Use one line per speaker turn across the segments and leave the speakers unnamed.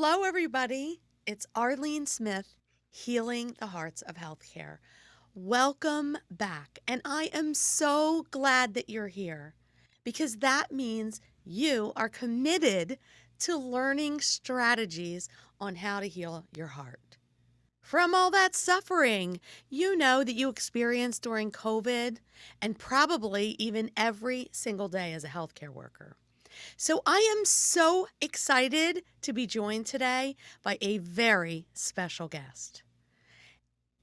Hello, everybody. It's Arleen Smith, Healing the Hearts of Healthcare. Welcome back. And I am so glad that you're here because that means you are committed to learning strategies on how to heal your heart. From all that suffering, you know that you experienced during COVID and probably even every single day as a healthcare worker. So I am so excited to be joined today by a very special guest.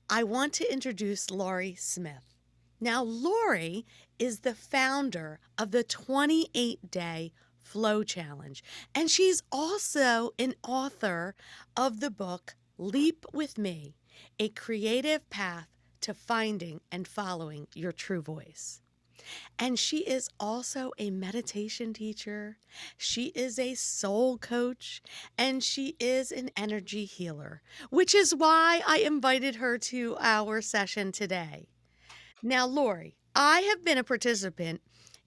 I want to introduce Laurie Smith. Now, Laurie is the founder of the 28-day Flow Challenge, and she's also an author of the book Leap with Me, a creative path to finding and following your true voice. And she is also a meditation teacher. She is a soul coach and she is an energy healer, which is why I invited her to our session today. Now, Lori, I have been a participant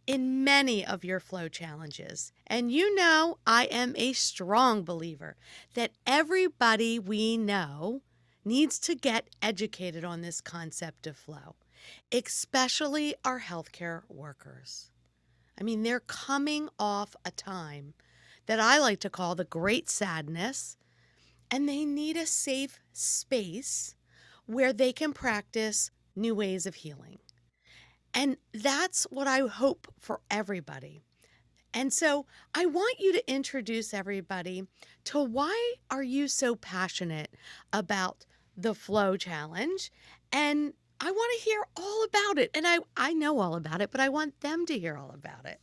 in many of your flow challenges, and you know I am a strong believer that everybody we know needs to get educated on this concept of flow, especially our healthcare workers. I mean, they're coming off a time that I like to call the great sadness, and they need a safe space where they can practice new ways of healing. And that's what I hope for everybody. And so I want you to introduce everybody to why are you so passionate about the Flow Challenge? And I want to hear all about it. And I know all about it, but I want them to hear all about it.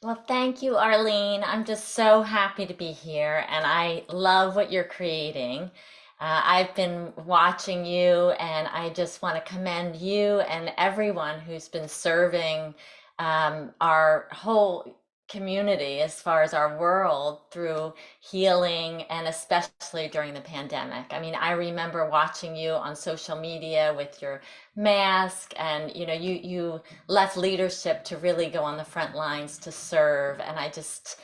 Well, thank you, Arlene. I'm just so happy to be here, and I love what you're creating. I've been watching you, and I just want to commend you and everyone who's been serving our whole community as far as our world through healing, and especially during the pandemic. I mean, I remember watching you on social media with your mask, and you left leadership to really go on the front lines to serve. And I just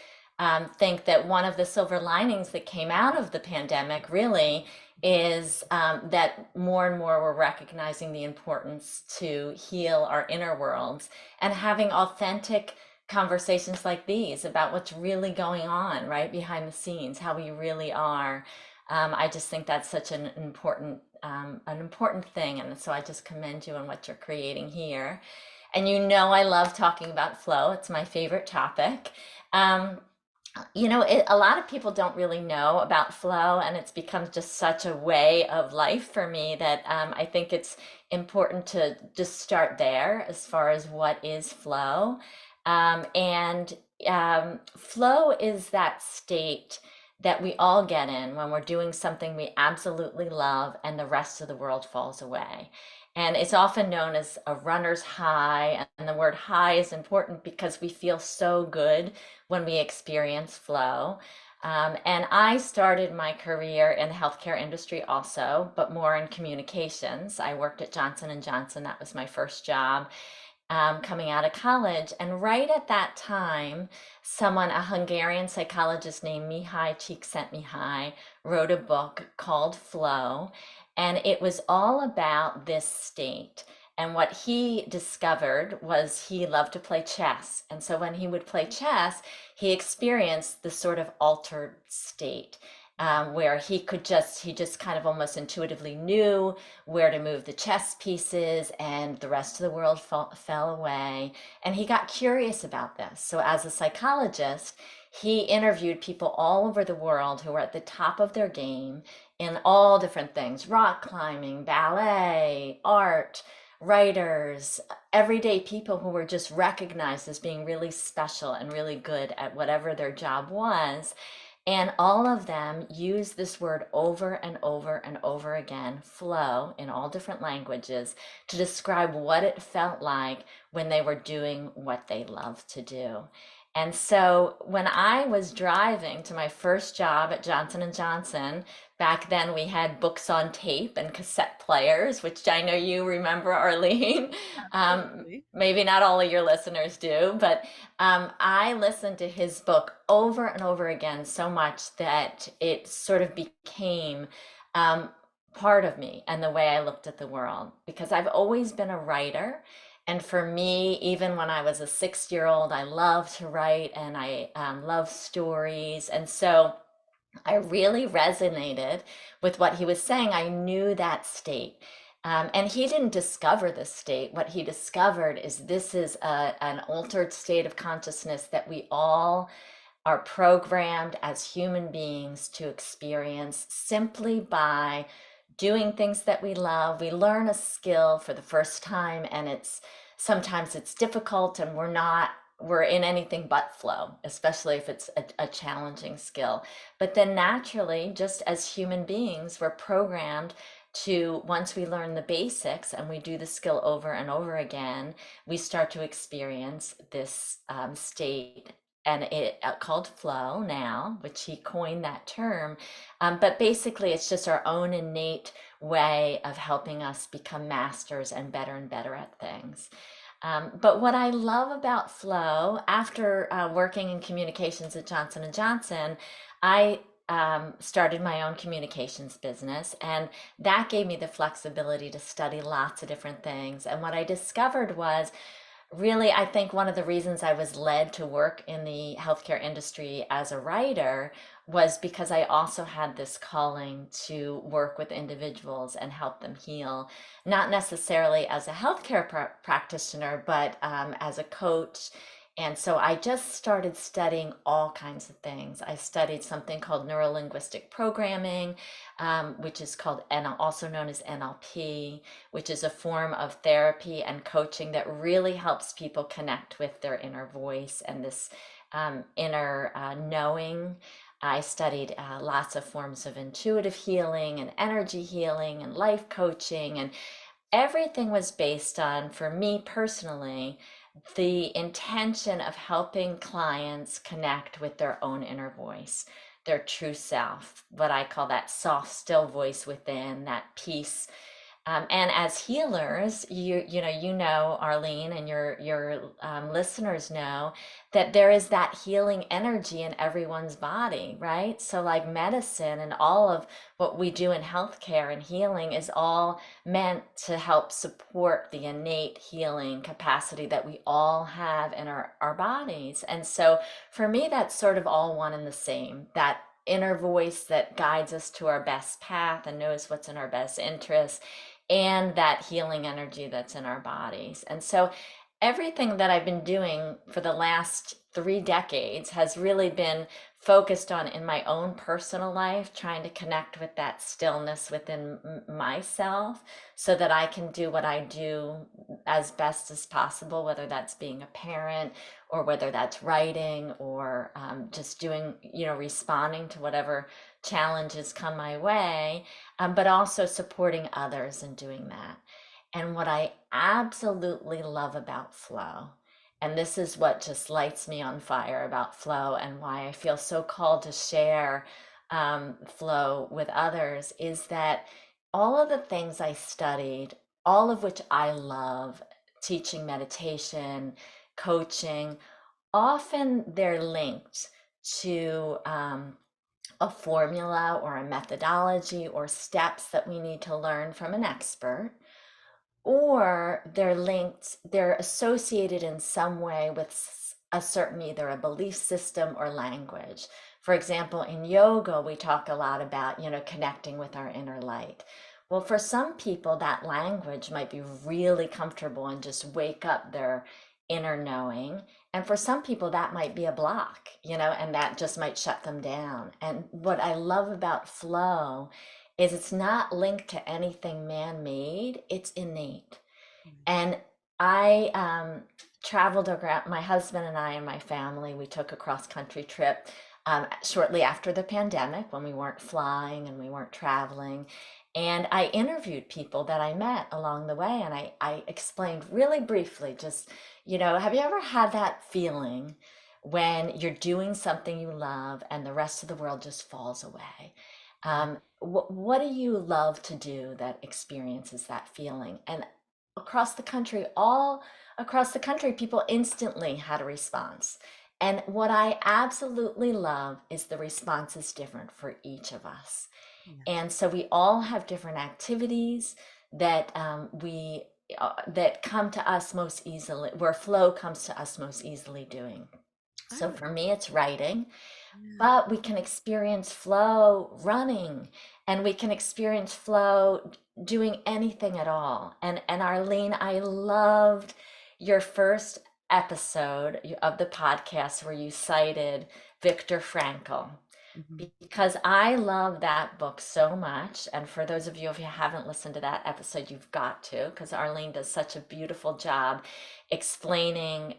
think that one of the silver linings that came out of the pandemic really is that more and more we're recognizing the importance to heal our inner worlds and having authentic conversations like these about what's really going on right behind the scenes, how we really are. I just think that's such an important thing, and so I just commend you on what you're creating here. And I love talking about flow; it's my favorite topic. Um, a lot of people don't really know about flow, and it's become just such a way of life for me that I think it's important to just start there as far as what is flow. And Flow is that state that we all get in when we're doing something we absolutely love and the rest of the world falls away. And it's often known as a runner's high. And the word high is important because we feel so good when we experience flow. And I started my career in the healthcare industry also, but more in communications. I worked at Johnson and Johnson. That was my first job coming out of college. And right at that time, a Hungarian psychologist named Mihai Csikszentmihalyi, wrote a book called Flow. And it was all about this state. And what he discovered was he loved to play chess. And so when he would play chess, he experienced this sort of altered state. Where he just kind of almost intuitively knew where to move the chess pieces, and the rest of the world fell away. And he got curious about this. So, as a psychologist, he interviewed people all over the world who were at the top of their game in all different things: rock climbing, ballet, art, writers, everyday people who were just recognized as being really special and really good at whatever their job was. And all of them use this word over and over and over again, flow, in all different languages, to describe what it felt like when they were doing what they love to do. And so when I was driving to my first job at Johnson and Johnson, back then we had books on tape and cassette players, which I know you remember, Arlene.
Absolutely.
Maybe not all of your listeners do, but I listened to his book over and over again so much that it sort of became um, part of me and the way I looked at the world, because I've always been a writer. And for me, even when I was a 6 year old, I loved to write and I love stories. And so I really resonated with what he was saying. I knew that state. And he didn't discover this state. What he discovered is this is an altered state of consciousness that we all are programmed as human beings to experience simply by doing things that we love. We learn a skill for the first time, and sometimes it's difficult, and we're in anything but flow, especially if it's a challenging skill. But then naturally, just as human beings, we're programmed to, once we learn the basics and we do the skill over and over again, we start to experience this state, and it called flow now, which he coined that term. But basically, it's just our own innate way of helping us become masters and better at things. But what I love about flow, after working in communications at Johnson and Johnson, I started my own communications business, and that gave me the flexibility to study lots of different things. And what I discovered was, really, I think one of the reasons I was led to work in the healthcare industry as a writer was because I also had this calling to work with individuals and help them heal, not necessarily as a healthcare practitioner, but as a coach. And so I just started studying all kinds of things. I studied something called neurolinguistic programming, which is called also known as NLP, which is a form of therapy and coaching that really helps people connect with their inner voice and this inner knowing. I studied lots of forms of intuitive healing and energy healing and life coaching, and everything was based on, for me personally, the intention of helping clients connect with their own inner voice, their true self, what I call that soft, still voice within, that peace. And as healers, you know, Arlene, and your listeners know that there is that healing energy in everyone's body, right? So, like medicine and all of what we do in healthcare and healing is all meant to help support the innate healing capacity that we all have in our bodies. And so, for me, that's sort of all one and the same. That inner voice that guides us to our best path and knows what's in our best interest, and that healing energy that's in our bodies. And so everything that I've been doing for the last 3 decades has really been focused on, in my own personal life, trying to connect with that stillness within myself so that I can do what I do as best as possible, whether that's being a parent or whether that's writing or just doing, responding to whatever challenges come my way, but also supporting others in doing that. And what I absolutely love about flow, and this is what just lights me on fire about flow and why I feel so called to share flow with others, is that all of the things I studied, all of which I love, teaching meditation, coaching, often they're linked to a formula or a methodology or steps that we need to learn from an expert, or they're associated in some way with a certain, either a belief system or language. For example, in yoga, we talk a lot about, connecting with our inner light. Well, for some people, that language might be really comfortable and just wake up their inner knowing. And for some people, that might be a block, and that just might shut them down. And what I love about flow is it's not linked to anything man-made, it's innate. And I traveled around, my husband and I and my family, we took a cross-country trip shortly after the pandemic, when we weren't flying and we weren't traveling. And I interviewed people that I met along the way, and I explained really briefly, just, have you ever had that feeling when you're doing something you love and the rest of the world just falls away.
Yeah.
What do you love to do that experiences that feeling? And across the country, all across the country, people instantly had a response. And what I absolutely love is the response is different for each of us.
Yeah.
And so we all have different activities that we that come to us most easily, where flow comes to us most easily doing.
I
So
would.
for me, it's writing,
Yeah.
but we can experience flow running, and we can experience flow doing anything at all. And Arlene, I loved your first episode of the podcast where you cited Viktor Frankl,
Mhm.
because I love that book so much. And for those of you, if you haven't listened to that episode, you've got to, because Arlene does such a beautiful job explaining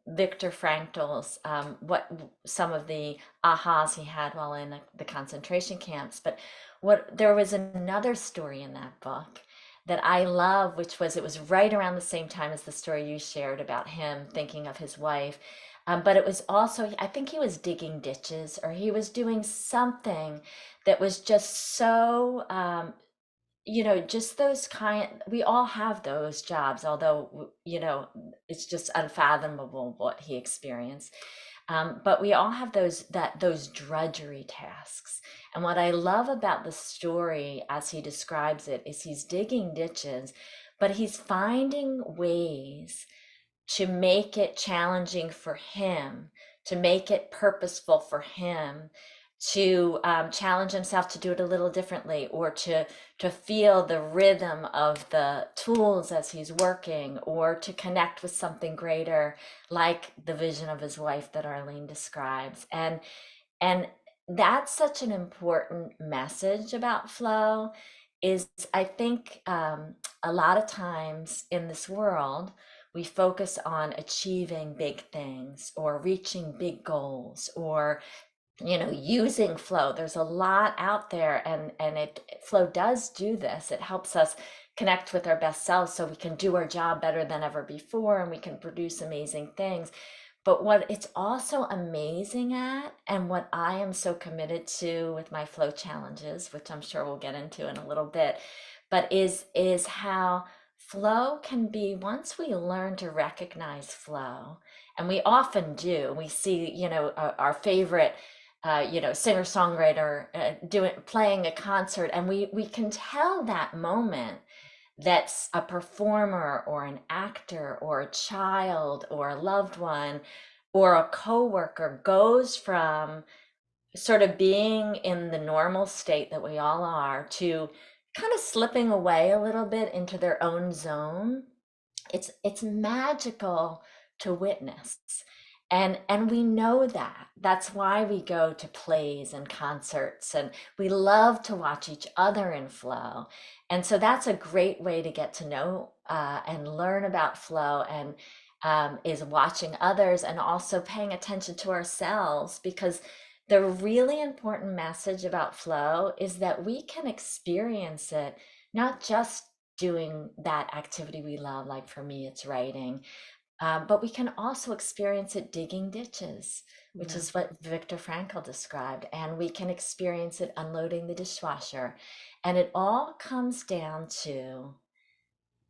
Viktor Frankl's what some of the ahas he had while in the concentration camps. But what there was another story in that book that I love, which was it was right around the same time as the story you shared about him thinking of his wife. But it was also, I think he was digging ditches or he was doing something that was just so, just those kind, we all have those jobs, although, it's just unfathomable what he experienced. But we all have those drudgery tasks. And what I love about the story as he describes it is he's digging ditches, but he's finding ways to make it challenging for him, to make it purposeful for him, to challenge himself to do it a little differently, or to feel the rhythm of the tools as he's working, or to connect with something greater, like the vision of his wife that Arlene describes. And that's such an important message about flow. Is I think a lot of times in this world we focus on achieving big things or reaching big goals or using flow. There's a lot out there, and it flow does do this. It helps us connect with our best selves so we can do our job better than ever before and we can produce amazing things. But what it's also amazing at, and what I am so committed to with my flow challenges, which I'm sure we'll get into in a little bit, but is how flow can be, once we learn to recognize flow, and we often do. We see, our favorite singer-songwriter doing playing a concert, and we can tell that moment that's a performer or an actor or a child or a loved one or a coworker goes from sort of being in the normal state that we all are to kind of slipping away a little bit into their own zone. It's magical to witness. And we know that. That's why we go to plays and concerts, and we love to watch each other in flow. And so that's a great way to get to know and learn about flow, and is watching others and also paying attention to ourselves, because the really important message about flow is that we can experience it not just doing that activity we love, like for me, it's writing, but we can also experience it digging ditches, which
Yeah.
is what Viktor Frankl described. And we can experience it unloading the dishwasher. And it all comes down to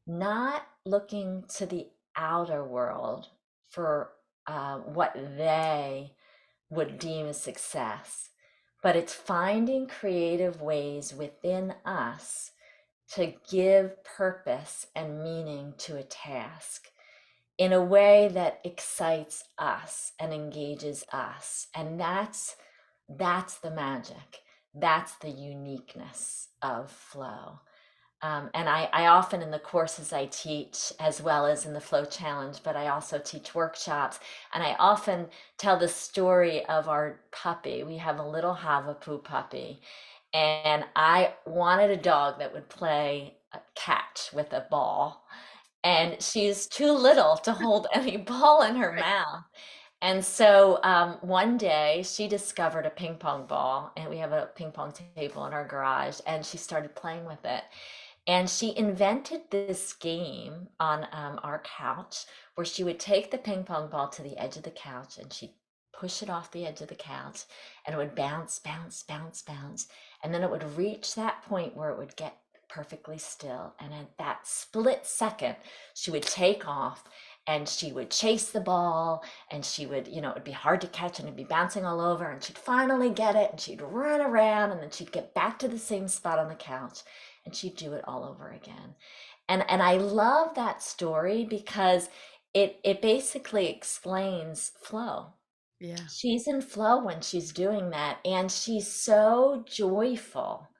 not looking to the outer world for what they would deem a success, but it's finding creative ways within us to give purpose and meaning to a task in a way that excites us and engages us. And that's the magic. That's the uniqueness of flow. And I often in the courses I teach, as well as in the Flow Challenge, but I also teach workshops. And I often tell the story of our puppy. We have a little Havapoo puppy. And I wanted a dog that would play catch with a ball. And she's too little to hold any ball in her
Right.
mouth. And so one day she discovered a ping pong ball, and we have a ping pong table in our garage, and she started playing with it. And she invented this game on our couch where she would take the ping pong ball to the edge of the couch and she'd push it off the edge of the couch and it would bounce, bounce, bounce, bounce. And then it would reach that point where it would get perfectly still. And at that split second, she would take off and she would chase the ball and she would, it would be hard to catch and it'd be bouncing all over and she'd finally get it and she'd run around and then she'd get back to the same spot on the couch and she'd do it all over again. And I love that story because it basically explains flow.
Yeah.
She's in flow when she's doing that, and she's so joyful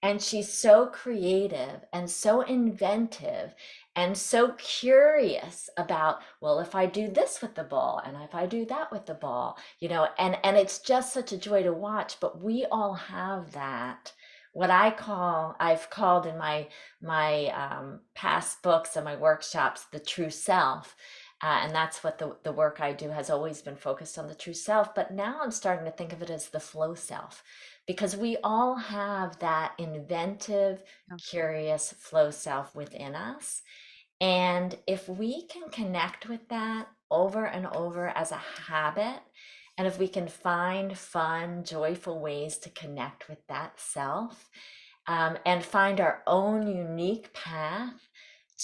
and she's so creative and so inventive and so curious about, well, if I do this with the ball and if I do that with the ball, and it's just such a joy to watch. But we all have that. What I've called in my past books and my workshops, the true self. And that's what the work I do has always been focused on, the true self. But now I'm starting to think of it as the flow self, because we all have that inventive,
Yeah.
curious flow self within us. And if we can connect with that over and over as a habit, and if we can find fun, joyful ways to connect with that self, and find our own unique path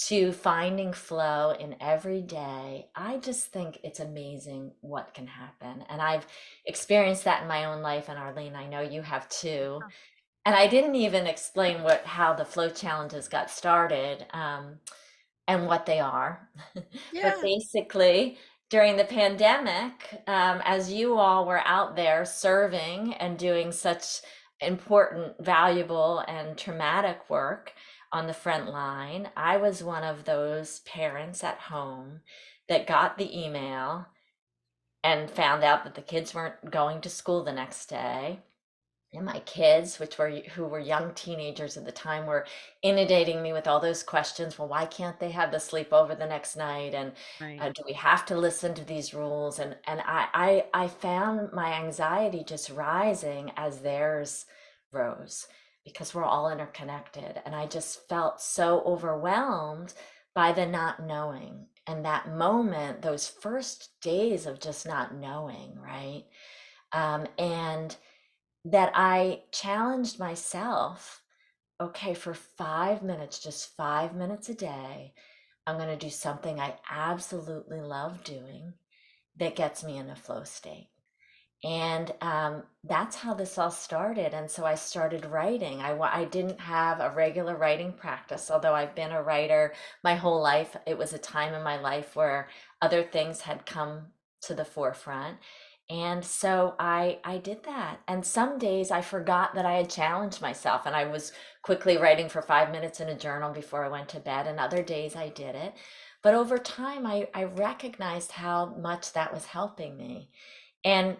to finding flow in every day, I just think it's amazing what can happen. And I've experienced that in my own life. And Arlene, I know you have too. And I didn't even explain how the flow challenges got started, and what they are. But
Yeah.
basically, during the pandemic, as you all were out there serving and doing such important, valuable, and traumatic work on the front line, I was one of those parents at home that got the email and found out that the kids weren't going to school the next day. And my kids, who were young teenagers at the time, were inundating me with all those questions. Well, why can't they have the sleepover the next night? And
Right.
do we have to listen to these rules? And I found my anxiety just rising as theirs rose, because we're all interconnected. And I just felt so overwhelmed by the not knowing. And that moment, those first days of just not knowing, right? And that I challenged myself, okay, for 5 minutes, just 5 minutes a day, I'm going to do something I absolutely love doing that gets me in a flow state. And that's how this all started. And so I started writing. I didn't have a regular writing practice, although I've been a writer my whole life. It was a time in my life where other things had come to the forefront. And so I did that. And some days I forgot that I had challenged myself and I was quickly writing for 5 minutes in a journal before I went to bed. And other days I did it. But over time, I recognized how much that was helping me. And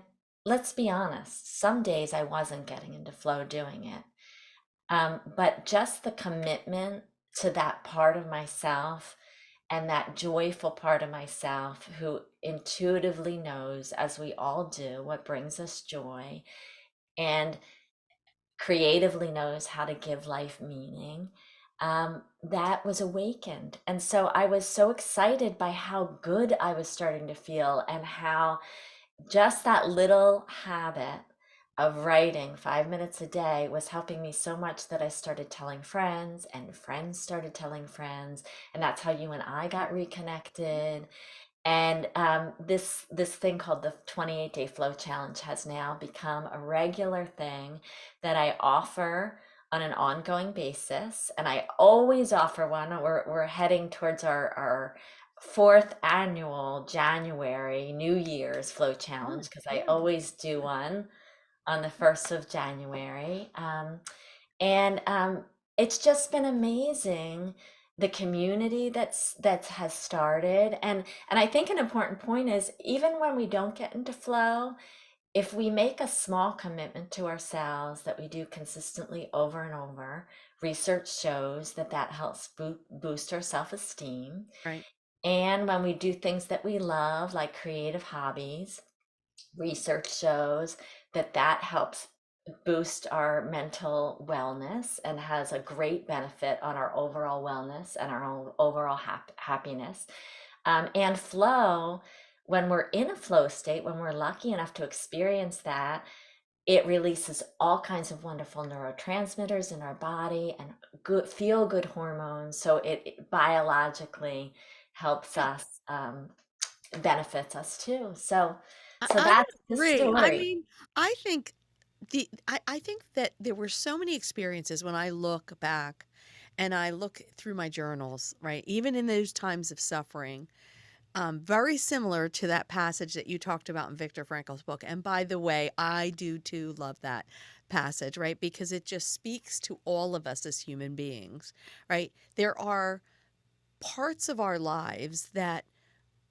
let's be honest, some days I wasn't getting into flow doing it. But just the commitment to that part of myself and that joyful part of myself who intuitively knows, as we all do, what brings us joy and creatively knows how to give life meaning, that was awakened. And so I was so excited by how good I was starting to feel and how just that little habit of writing 5 minutes a day was helping me so much that I started telling friends, and friends started telling friends, and that's how you and I got reconnected. And this thing called the 28-day flow challenge has now become a regular thing that I offer on an ongoing basis. And I always offer one. We're heading towards our fourth annual January New Year's flow
Oh,
challenge, because I
yeah.
always do one on the 1st of January. And it's just been amazing, the community that has started. And I think an important point is, even when we don't get into flow, if we make a small commitment to ourselves that we do consistently over and over, research shows that that helps boost our self-esteem.
Right.
And when we do things that we love, like creative hobbies, research shows that that helps boost our mental wellness and has a great benefit on our overall wellness and our overall happiness. And flow, when we're in a flow state, when we're lucky enough to experience that, it releases all kinds of wonderful neurotransmitters in our body and good feel good hormones. So it biologically helps
Right.
us, benefits us too. So so
I
that's
would
the
agree. I
story.
mean, I think I think that there were so many experiences when I look back and I look through my journals, right? Even in those times of suffering, very similar to that passage that you talked about in Viktor Frankl's book. And by the way, I do too love that passage, right? Because it just speaks to all of us as human beings, right? There are parts of our lives that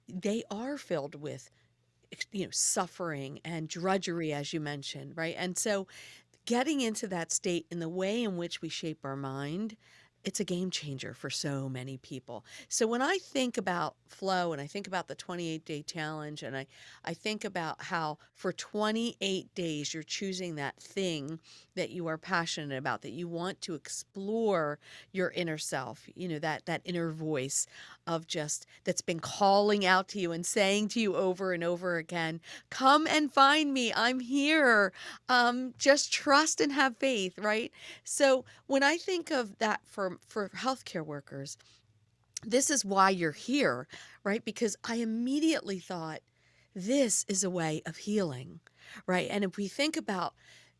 they are filled with suffering and drudgery, as you mentioned, right? And so getting into that state in the way in which we shape our mind, it's a game changer for so many people. So when I think about flow and I think about the 28-day challenge and I think about how for 28 days you're choosing that thing that you are passionate about, that you want to explore your inner self, that inner voice of just that's been calling out to you and saying to you over and over again, come and find me. I'm here. Just trust and have faith, right? So when I think of that for healthcare workers, this is why you're here, right? Because I immediately thought this is a way of healing, right? And if we think about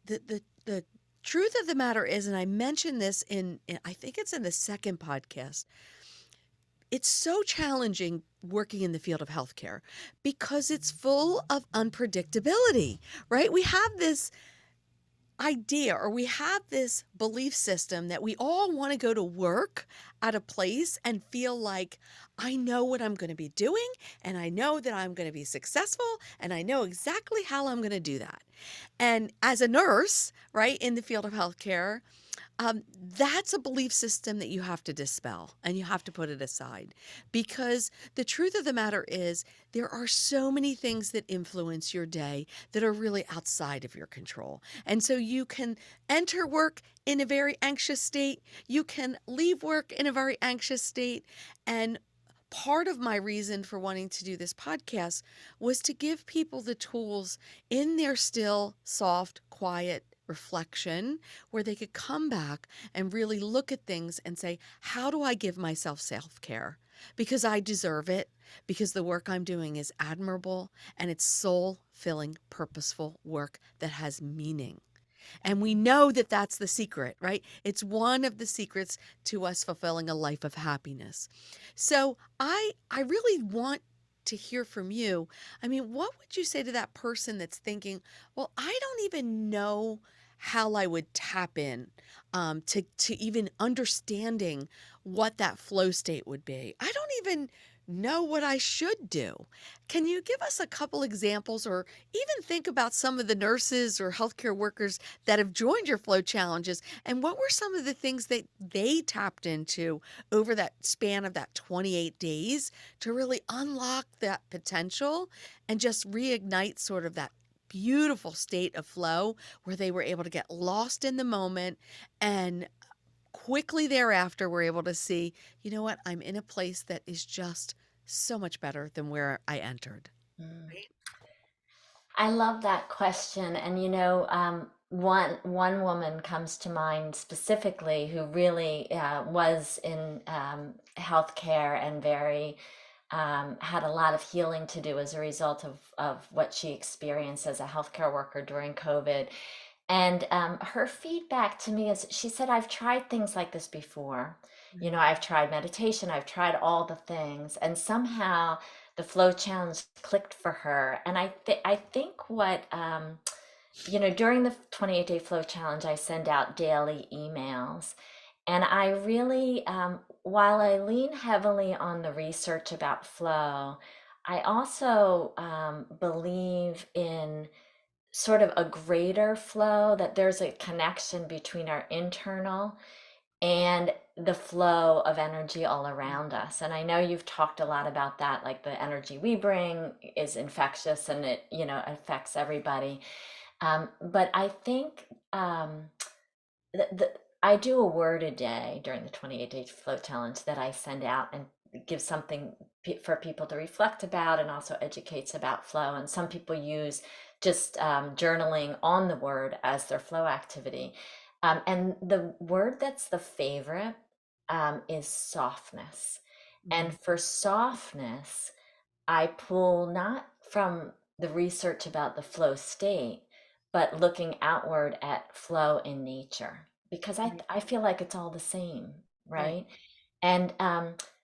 the truth of the matter is, and I mentioned this I think it's in the second podcast, it's so challenging working in the field of healthcare because it's full of unpredictability, right? We have this idea or we have this belief system that we all want to go to work at a place and feel like I know what I'm going to be doing and I know that I'm going to be successful and I know exactly how I'm going to do that. And as a nurse, right, in the field of healthcare, that's a belief system that you have to dispel and you have to put it aside because the truth of the matter is there are so many things that influence your day that are really outside of your control. And so you can enter work in a very anxious state, you can leave work in a very anxious state. And part of my reason for wanting to do this podcast was to give people the tools in their still, soft, quiet reflection where they could come back and really look at things and say, how do I give myself self care? Because I deserve it, because the work I'm doing is admirable and it's soul filling, purposeful work that has meaning. And we know that that's the secret, right? It's one of the secrets to us fulfilling a life of happiness. So I really want to hear from you. I mean, what would you say to that person that's thinking, well, I don't even know how I would tap in to even understanding what that flow state would be. I don't even know what I should do. Can you give us a couple examples or even think about some of the nurses or healthcare workers that have joined your flow challenges and what were some of the things that they tapped into over that span of that 28 days to really unlock that potential and just reignite sort of that beautiful state of flow where they were able to get lost in the moment and quickly thereafter were able to see, you know what, I'm in a place that is just so much better than where I entered.
Mm. I love that question. And one woman comes to mind specifically who really was in healthcare and very had a lot of healing to do as a result of what she experienced as a healthcare worker during COVID. And her feedback to me is she said, I've tried things like this before. I've tried meditation, I've tried all the things, and somehow the flow challenge clicked for her. And I think what, during the 28-day flow challenge, I send out daily emails. And I really, while I lean heavily on the research about flow, I also believe in sort of a greater flow, that there's a connection between our internal and the flow of energy all around us. And I know you've talked a lot about that, like the energy we bring is infectious and it affects everybody. But I think um, I do a word a day during the 28-day flow challenge that I send out and give something for people to reflect about and also educates about flow. And some people use just journaling on the word as their flow activity. And the word that's the favorite is softness. And
Mhm.
for softness, I pull not from the research about the flow state, but looking outward at flow in nature, because
Right,
I feel like it's all the same,
right,
right? And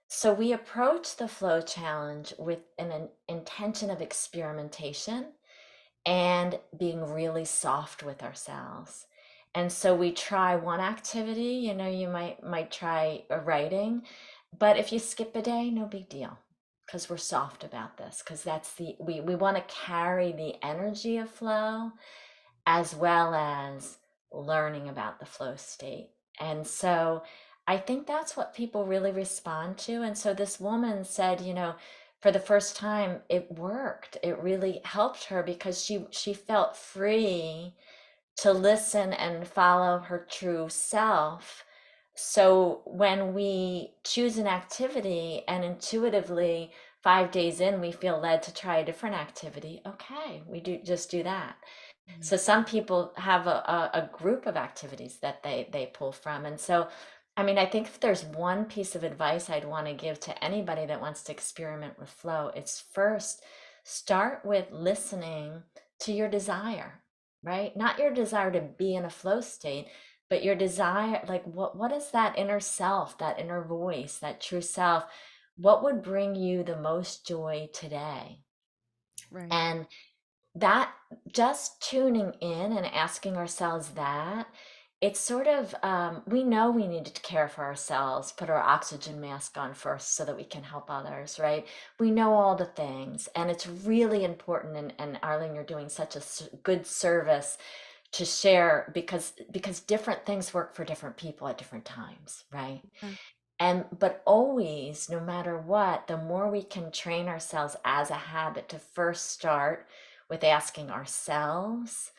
so we approach the flow challenge with an intention of experimentation and being really soft with ourselves. And so we try one activity, you might try a writing, but if you skip a day, no big deal, because we're soft about this, because that's we want to carry the energy of flow as well as learning about the flow state. And so I think that's what people really respond to. And so this woman said, for the first time, it worked. It really helped her because she felt free to listen and follow her true self. So when we choose an activity and intuitively 5 days in we feel led to try a different activity, okay, we do that.
yeah,
So some people have a group of activities that they pull from. And so, I mean, I think if there's one piece of advice I'd want to give to anybody that wants to experiment with flow, it's first start with listening to your desire, right? Not your desire to be in a flow state, but your desire, like what is that inner self, that inner voice, that true self? What would bring you the most joy today?
right,
And that, just tuning in and asking ourselves that, it's sort of we know we need to care for ourselves, put our oxygen mask on first so that we can help others, right? We know all the things, and it's really important. And Arlene, you're doing such a good service to share, because different things work for different people at different times, right?
yeah,
And but always, no matter what, the more we can train ourselves as a habit to first start with asking ourselves,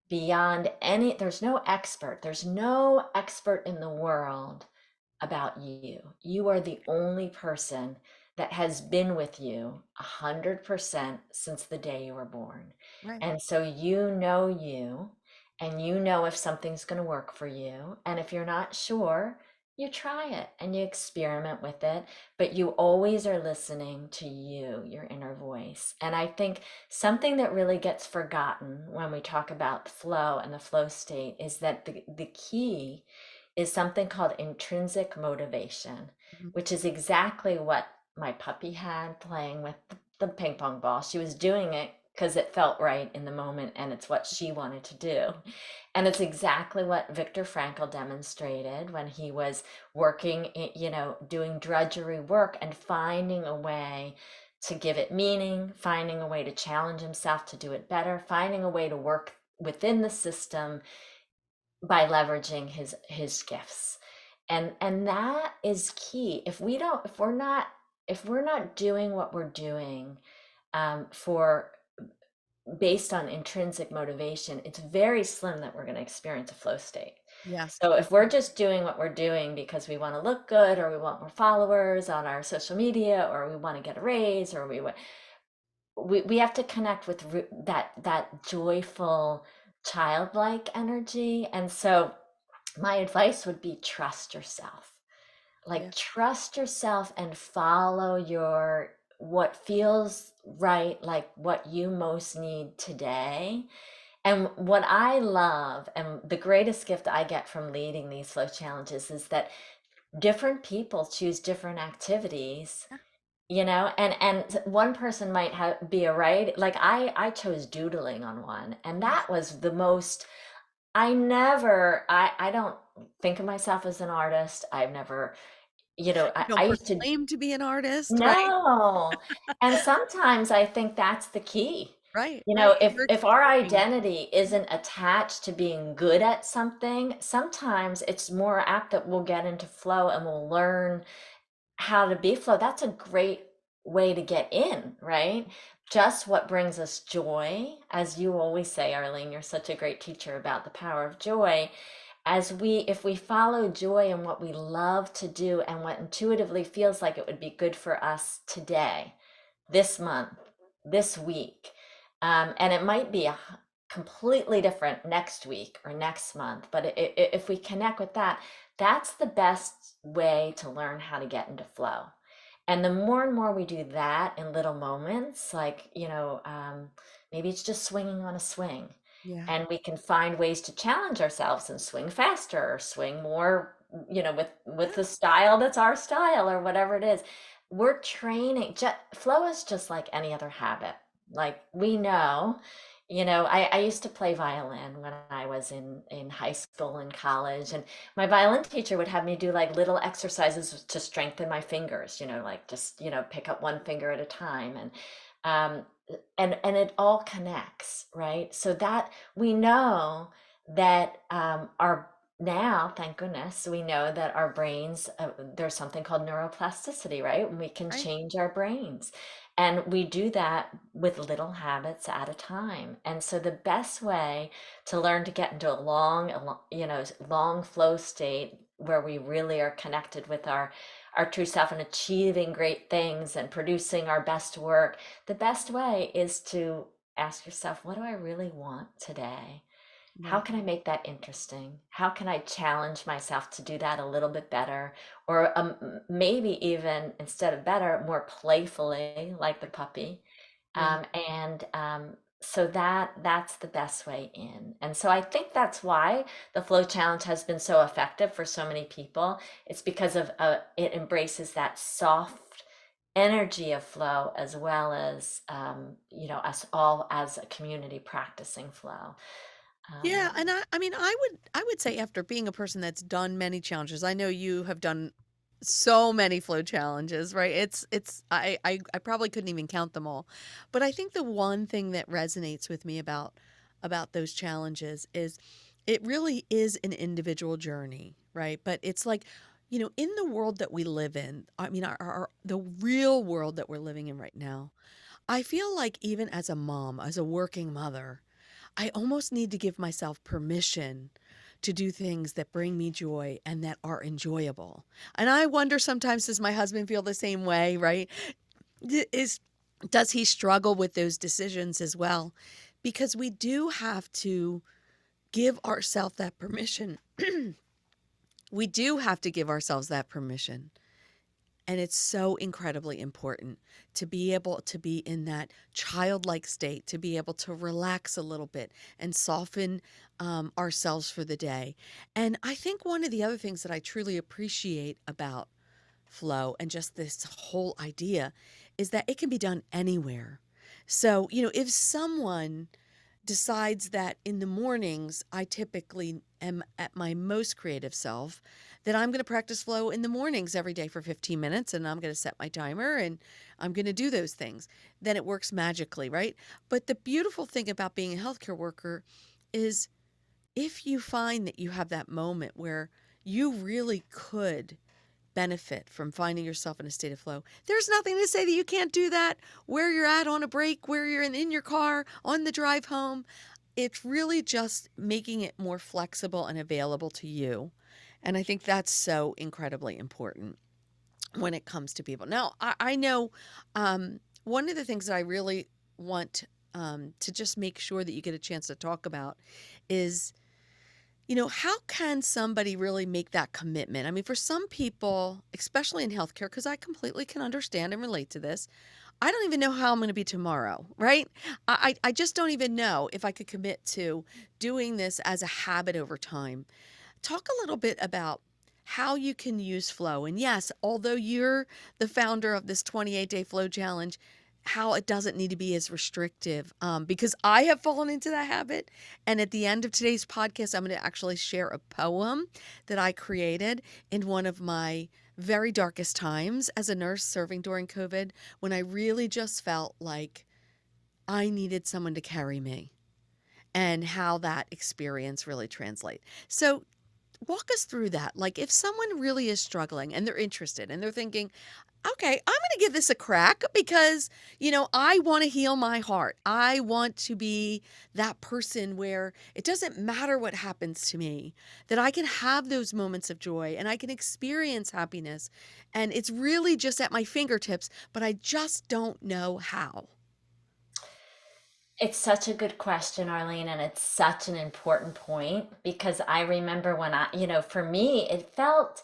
beyond any, there's no expert in the world about you. You are the only person that has been with you 100% since the day you were born.
right,
And so you, and you know if something's going to work for you. And if you're not sure, you try it and you experiment with it, but you always are listening to you, your inner voice. And I think something that really gets forgotten when we talk about flow and the flow state is that the key is something called intrinsic motivation,
mhm,
which is exactly what my puppy had playing with the ping pong ball. She was doing it because it felt right in the moment and it's what she wanted to do. And it's exactly what Viktor Frankl demonstrated when he was working, doing drudgery work and finding a way to give it meaning, finding a way to challenge himself to do it better, finding a way to work within the system by leveraging his gifts. And that is key. If we're not doing what we're doing for based on intrinsic motivation, it's very slim that we're going to experience a flow state.
yes,
So if we're
agreed.
just doing what we're doing because we want to look good, or we want more followers on our social media, or we want to get a raise, or we have to connect with that joyful childlike energy. And so my advice would be trust yourself.
Yeah,
Like trust yourself and follow your what feels right, like what you most need today. And what I love, and the greatest gift I get from leading these flow challenges, is that different people choose different activities,
yeah,
and one person might be a right, like I chose doodling on one, and
yeah.
that was the most. I don't think of myself as an artist. I've never,
You
I
don't
used to.
proclaim to be an artist, right?
No. And sometimes I think that's the key.
Right, right.
If
You're
our
exploring.
identity isn't attached to being good at something, sometimes it's more apt that we'll get into flow and we'll learn how to be flow. That's a great way to get in, right? just what brings us joy. As you always say, Arlene, you're such a great teacher about the power of joy. If we follow joy in what we love to do and what intuitively feels like it would be good for us today, this month, this week, and it might be completely different next week or next month, but if we connect with that, that's the best way to learn how to get into flow. And the more and more we do that in little moments, like, maybe it's just swinging on a swing,
Yeah.
and we can find ways to challenge ourselves and swing faster or swing more, with the
Yeah.
style that's our style or whatever it is. We're training. Flow is just like any other habit. Like we know, I used to play violin when I was in high school and college, and my violin teacher would have me do like little exercises to strengthen my fingers, like just, pick up one finger at a time. Um, and it all connects, right? So that we know that our now, thank goodness, we know that our brains, there's something called neuroplasticity, right? And we can
Right.
change our brains. And we do that with little habits at a time. And so the best way to learn to get into long flow state where we really are connected with our true self and achieving great things and producing our best work, the best way is to ask yourself, what do I really want today? How
Right.
can I make that interesting? How can I challenge myself to do that a little bit better? Or maybe even instead of better, more playfully, like the puppy.
Yeah.
So that's the best way in. And so I think that's why the flow challenge has been so effective for so many people. It's because of it embraces that soft energy of flow as well as us all as a community practicing flow.
Yeah,
Um,
and I would say after being a person that's done many challenges, I know you have done so many flow challenges, right? I probably couldn't even count them all. But I think the one thing that resonates with me about those challenges is it really is an individual journey, right? But it's like, in the world that we live in, I mean the real world that we're living in right now, I feel like even as a mom, as a working mother, I almost need to give myself permission to do things that bring me joy and that are enjoyable. And I wonder sometimes, does my husband feel the same way, right? Is does he struggle with those decisions as well? Because we do have to give ourselves that permission. We do have to give ourselves that permission. And it's so incredibly important to be able to be in that childlike state, to be able to relax a little bit and soften ourselves for the day. And I think one of the other things that I truly appreciate about flow and just this whole idea is that it can be done anywhere. So, if someone decides that in the mornings I typically am at my most creative self, that I'm going to practice flow in the mornings every day for 15 minutes and I'm going to set my timer and I'm going to do those things. Then it works magically, right? But the beautiful thing about being a healthcare worker is if you find that you have that moment where you really could benefit from finding yourself in a state of flow. There's nothing to say that you can't do that where you're at on a break, where you're in your car, on the drive home. It's really just making it more flexible and available to you. And I think that's so incredibly important when it comes to people. Now, I know one of the things that I really want to just make sure that you get a chance to talk about is, how can somebody really make that commitment? I mean, for some people, especially in healthcare, because I completely can understand and relate to this, I don't even know how I'm going to be tomorrow, right? I just don't even know if I could commit to doing this as a habit over time. Talk a little bit about how you can use flow. And yes, although you're the founder of this 28-day flow challenge, how it doesn't need to be as restrictive, because I have fallen into that habit. And at the end of today's podcast, I'm going to actually share a poem that I created in one of my very darkest times as a nurse serving during COVID, when I really just felt like I needed someone to carry me, and how that experience really translate. So walk us through that. Like if someone really is struggling and they're interested and they're thinking, okay, I'm going to give this a crack because, I want to heal my heart. I want to be that person where it doesn't matter what happens to me, that I can have those moments of joy and I can experience happiness. And it's really just at my fingertips, but I just don't know how.
It's such a good question, Arlene, and it's such an important point because I remember when for me, it felt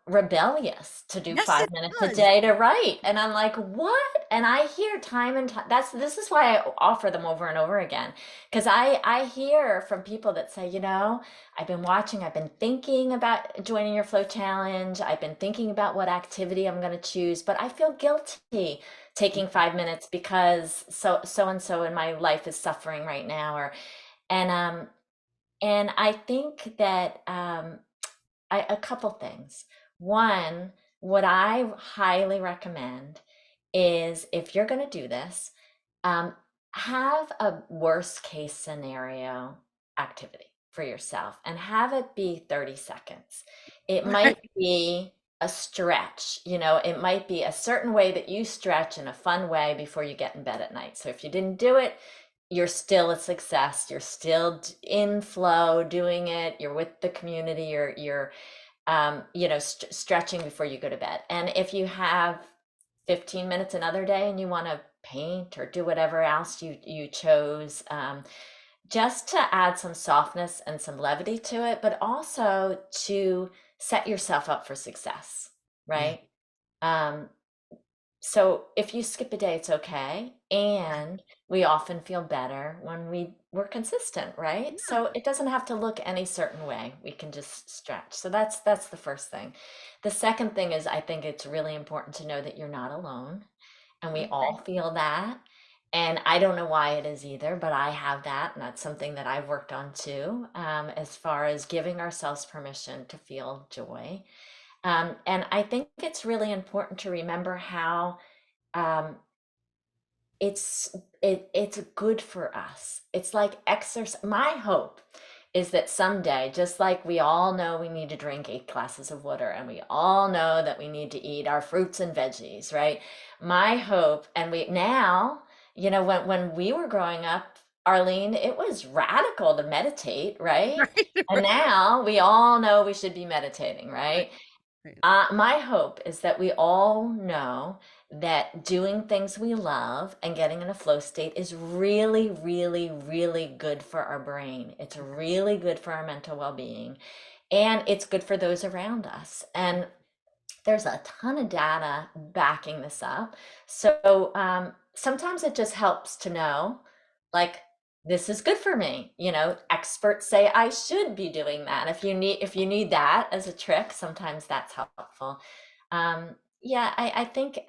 rebellious to do
Yes, it
5 minutes a
does.
day to write. And I'm like, what? And I hear time and time, this is why I offer them over and over again. Because I hear from people that say, I've been thinking about joining your flow challenge. I've been thinking about what activity I'm going to choose, but I feel guilty taking 5 minutes because and so in my life is suffering right now. And and I think that a couple things. One, what I highly recommend is if you're going to do this, um, have a worst case scenario activity for yourself and have it be 30 seconds. It
Right.
might be a stretch, it might be a certain way that you stretch in a fun way before you get in bed at night. So if you didn't do it, you're still a success. You're still in flow doing it. You're with the community. You're stretching before you go to bed. And if you have 15 minutes another day and you want to paint or do whatever else you chose, just to add some softness and some levity to it, but also to set yourself up for success,
Yeah.
right? Um, so if you skip a day, it's okay.
Right.
And we often feel better when we're consistent, right?
Yeah.
So it doesn't have to look any certain way. We can just stretch. So that's the first thing. The second thing is I think it's really important to know that you're not alone. And we
Okay.
all feel that. And I don't know why it is either, but I have that. And that's something that I've worked on too, as far as giving ourselves permission to feel joy. And I think it's really important to remember how um, it's it's good for us. It's like exercise. My hope is that someday, just like we all know we need to drink 8 glasses of water, and we all know that we need to eat our fruits and veggies, right? My hope, and we now, when we were growing up, Arlene, it was radical to meditate, right?
Right.
And
Right.
now we all know we should be meditating,
Right.
right?
Right.
My hope is that we all know that doing things we love and getting in a flow state is really, really, really good for our brain. It's really good for our mental well being, and it's good for those around us. And there's a ton of data backing this up. So sometimes it just helps to know, like, this is good for me. Experts say I should be doing that. If you need that as a trick, sometimes that's helpful. Yeah, I think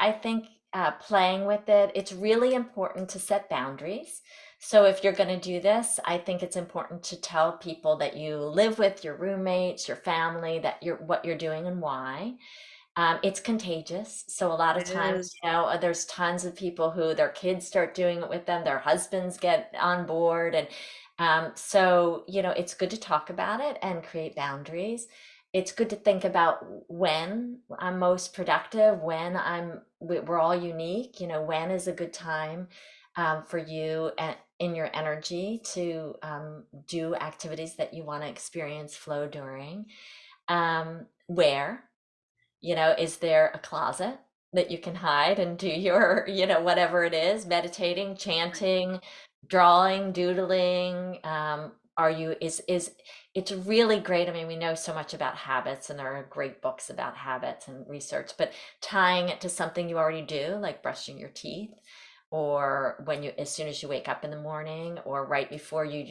playing with it, it's really important to set boundaries. So if you're going to do this, I think it's important to tell people that you live with, your roommates, your family, that you're what you're doing and why. It's contagious. So a lot of
It
times,
is.
there's tons of people who their kids start doing it with them, their husbands get on board. And so, it's good to talk about it and create boundaries. It's good to think about when I'm most productive, we're all unique, when is a good time for you and in your energy to do activities that you want to experience flow during. Where? Is there a closet that you can hide and do your, whatever it is, meditating,
Right.
chanting, drawing, doodling? Are you, is, it's really great. I mean, we know so much about habits and there are great books about habits and research, but tying it to something you already do, like brushing your teeth, or as soon as you wake up in the morning, or right before you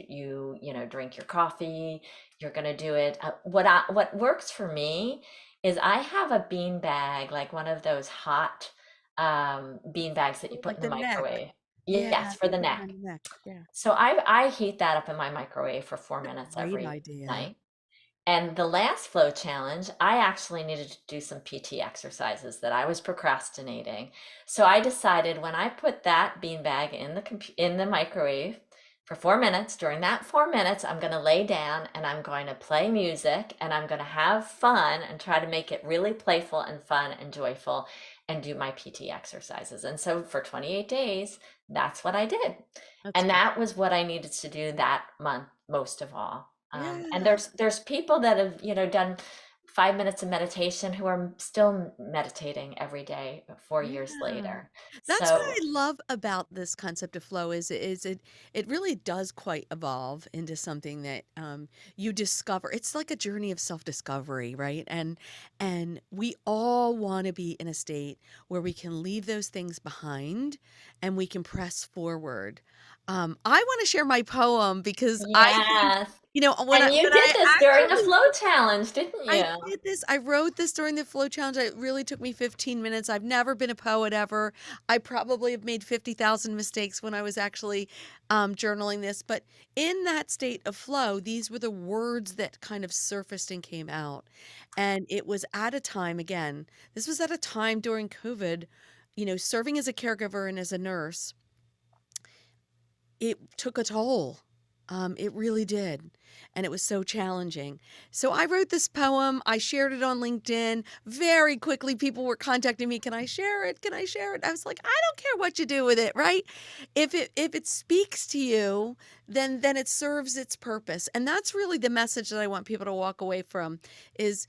drink your coffee, you're going to do it. What works for me is I have a bean bag, like one of those hot bean bags that you put
Like
in the
the neck.
microwave.
Yeah.
Yes, for the
Put it
neck.
on the neck. Yeah.
So I heat that up in my microwave for four
What a
minutes
great
every
idea.
night. And the last flow challenge, I actually needed to do some PT exercises that I was procrastinating. So I decided when I put that beanbag in the microwave for 4 minutes. During that 4 minutes, I'm going to lay down and I'm going to play music and I'm going to have fun and try to make it really playful and fun and joyful and do my PT exercises. And so for 28 days, that's what I did.
That's
And
great.
that was what I needed to do that month most of all. And
Yeah.
there's people that have, done 5 minutes of meditation who are still meditating every day 4 years
Yeah.
later.
That's what
So
I love about this concept of flow is it really does quite evolve into something that you discover. It's like a journey of self-discovery, right? And we all want to be in a state where we can leave those things behind and we can press forward. I want to share my poem because I think,
yes.
when
And you
when
did
I
this during the
actually
flow challenge, didn't
I
you?
did this. I wrote this during the flow challenge. It really took me 15 minutes. I've never been a poet ever. I probably have made 50,000 mistakes when I was actually journaling this. But in that state of flow, these were the words that kind of surfaced and came out. And it was at a time, again, this was at a time during COVID, serving as a caregiver and as a nurse, it took a toll. It really did. And it was so challenging. So I wrote this poem. I shared it on LinkedIn. Very quickly, people were contacting me. Can I share it? Can I share it? I was like, I don't care what you do with it, right? If it speaks to you, then it serves its purpose. And that's really the message that I want people to walk away from is,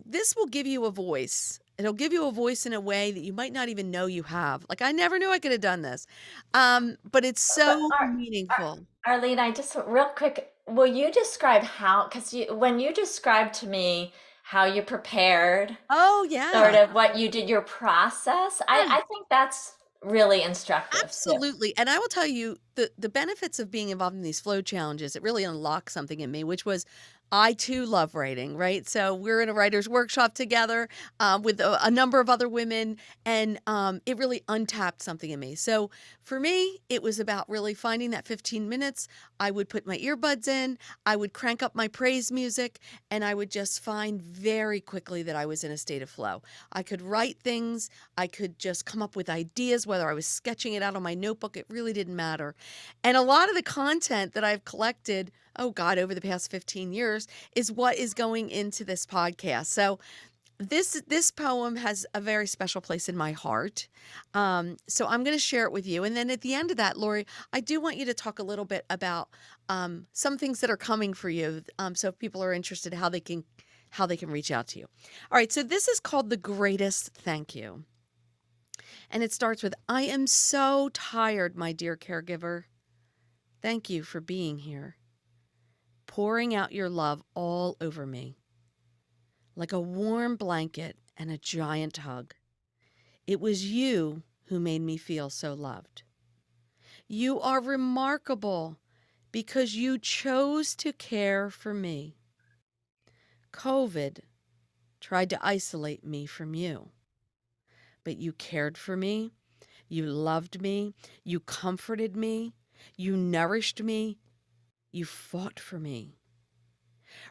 this will give you a voice. It'll give you a voice in a way that you might not even know you have. Like I never knew I could have done this. But it's
But
so meaningful.
Arlene, I just real quick, will you describe how, because when you described to me how you prepared,
Oh,
sort
yeah.
of what you did, your process, I think that's really instructive too.
Absolutely. And I will tell you the benefits of being involved in these flow challenges, it really unlocked something in me, which was I too love writing, right? So we're in a writer's workshop together with a number of other women, and it really untapped something in me. So for me, it was about really finding that 15 minutes. I would put my earbuds in, I would crank up my praise music, and I would just find very quickly that I was in a state of flow. I could write things, I could just come up with ideas, whether I was sketching it out on my notebook, it really didn't matter. And a lot of the content that I've collected, oh God, over the past 15 years is what is going into this podcast. So this poem has a very special place in my heart. So I'm going to share it with you. And then at the end of that, Lori, I do want you to talk a little bit about some things that are coming for you. So if people are interested, how they can reach out to you. All right. So this is called The Greatest Thank You. And it starts with, I am so tired, my dear caregiver. Thank you for being here, pouring out your love all over me, like a warm blanket and a giant hug. It was you who made me feel so loved. You are remarkable because you chose to care for me. COVID tried to isolate me from you, but you cared for me, you loved me, you comforted me, you nourished me, you fought for me.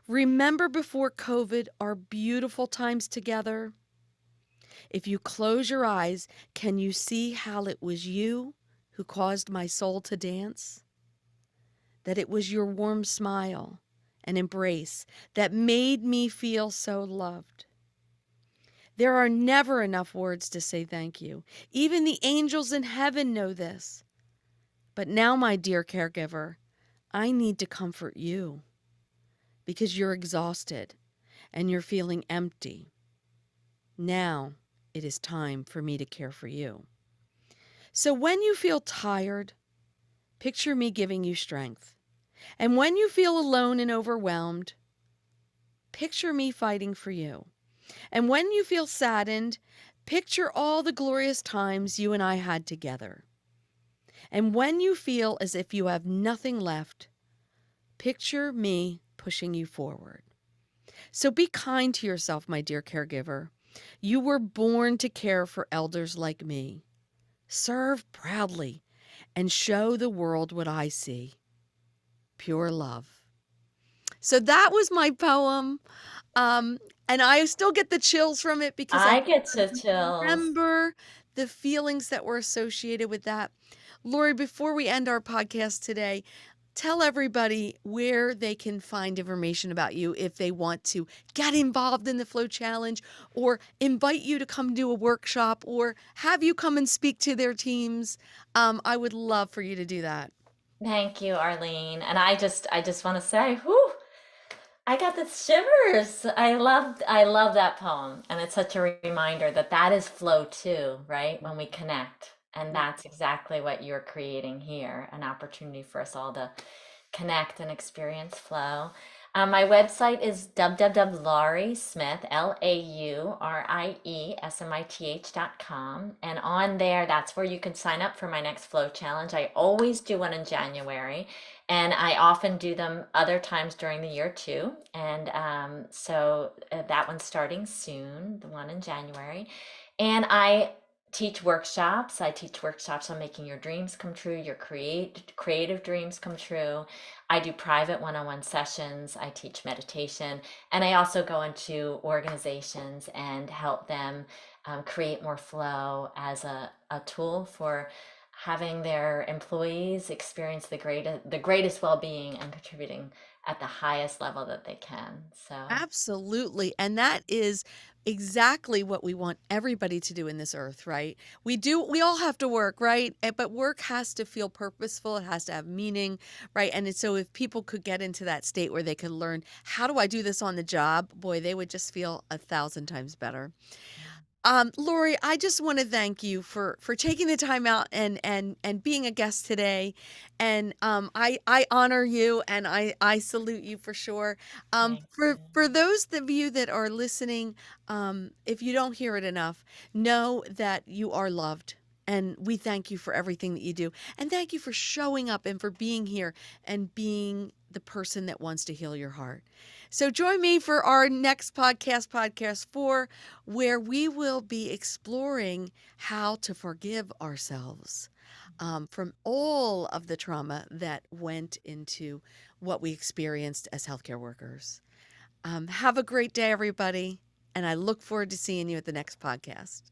Remember before COVID our beautiful times together? If you close your eyes, can you see how it was you who caused my soul to dance? That it was your warm smile and embrace that made me feel so loved. There are never enough words to say thank you. Even the angels in heaven know this. But now, my dear caregiver, I need to comfort you because you're exhausted and you're feeling empty. Now it is time for me to care for you. So when you feel tired, picture me giving you strength. And when you feel alone and overwhelmed, picture me fighting for you. And when you feel saddened, picture all the glorious times you and I had together. And when you feel as if you have nothing left, picture me pushing you forward. So be kind to yourself, my dear caregiver. You were born to care for elders like me. Serve proudly and show the world what I see, pure love. So that was my poem. And I still get the chills from it because I
I get to chills.
remember the feelings that were associated with that. Lori, before we end our podcast today, tell everybody where they can find information about you if they want to get involved in the Flow Challenge or invite you to come do a workshop or have you come and speak to their teams. I would love for you to do that.
Thank you, Arlene. And I just want to say, whew, I got the shivers. I love that poem, and it's such a reminder that that is flow too, right? When we connect, and that's exactly what you're creating here, an opportunity for us all to connect and experience flow. My website is www.lauriesmith, LauriesMith.com. And on there, that's where you can sign up for my next flow challenge. I always do one in January, and I often do them other times during the year too. And that one's starting soon, the one in January. And I teach workshops. I teach workshops on making your dreams come true, your creative dreams come true. I do private one-on-one sessions. I teach meditation, and I also go into organizations and help them create more flow as a tool for having their employees experience the greatest well-being and contributing at the highest level that they can. So,
Absolutely. And that is exactly what we want everybody to do in this earth, right? We all have to work, right? But work has to feel purposeful, it has to have meaning, right? So if people could get into that state where they could learn, how do I do this on the job? Boy, they would just feel 1,000 times better. Lori, I just want to thank you for taking the time out and being a guest today, and I honor you and I salute you for sure.
thank you.
For those of you that are listening, if you don't hear it enough, know that you are loved. And we thank you for everything that you do. And thank you for showing up and for being here and being the person that wants to heal your heart. So join me for our next podcast, Podcast 4, where we will be exploring how to forgive ourselves from all of the trauma that went into what we experienced as healthcare workers. Have a great day, everybody, and I look forward to seeing you at the next podcast.